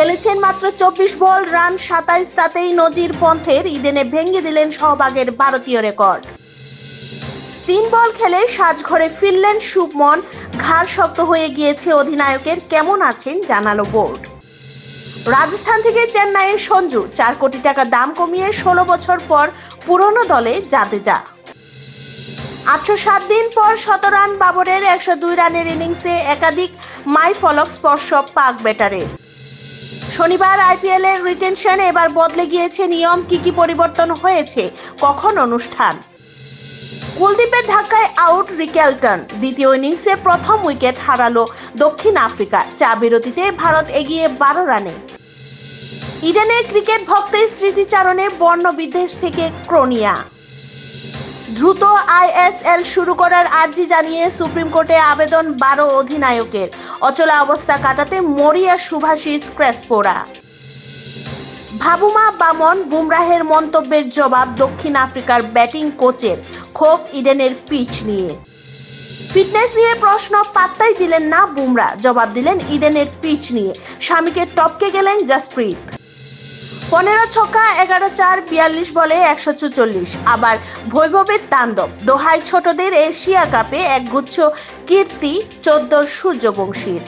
খেলেছেন মাত্র 24 বল, রান 27, তাতেই নজির পন্থের ইডেনে ভেঙে দিলেন সহবাগের ভারতীয় রেকর্ড। 3 বল খেলে সাজঘরে ফিরলেন শুভমন, ঘাড় শক্ত হয়ে গিয়েছে অধিনায়কের, কেমন আছেন জানালো বোর্ড। রাজস্থান থেকে চেন্নাইয়ে সঞ্জু, 4 কোটি টাকা দাম কমিয়ে 16 বছর পর পুরনো দলে জাদেজা। 807 দিন পর 100 রান বাবরের, 102 রানের ইনিংসে একাধিক মাইলফলক স্পর্শ পাক ব্যাটারের। শনিবার আইপিএল এর রিটেনশন এবার বদলে গিয়েছে নিয়ম, কি পরিবর্তন হয়েছে, কখন অনুষ্ঠান। কুলদীপের ধাক্কায় আউট রিকেলটন, দ্বিতীয় ইনিংসে প্রথম উইকেট হারালো দক্ষিণ আফ্রিকা, চা বিরতিতে ভারত এগিয়ে 12 রানে। ইডেনে ক্রিকেট ভক্তের স্মৃতিচারণে বর্ণ বিদ্বেষ থেকে ক্রোনিয়া। দ্রুত আইএসএল শুরু করার আর্জি জানিয়ে সুপ্রিম কোর্টে আবেদন 12 অধিনায়কের, অচলা অবস্থা কাটাতে মরিয়া শুভাশিস ক্রেসপোরা। ভাবুমা বামন, বুমরাহের মন্তব্যের জবাব দক্ষিণ আফ্রিকার ব্যাটিং কোচের, ক্ষোভ ইডেনের পিচ নিয়ে। ফিটনেস নিয়ে প্রশ্ন, পাত্তাই দিলেন না বুমরা, জবাব দিলেন ইডেনের পিচ নিয়ে, স্বামীকে টপকে গেলেন জাসপ্রীত। 15 ছক্কা 11-4, 42 বলে 144, আবার বৈভবের তাণ্ডব, দোহায় ছোটদের এশিয়া কাপে একগুচ্ছ কীর্তি 14 সূর্যবংশীর।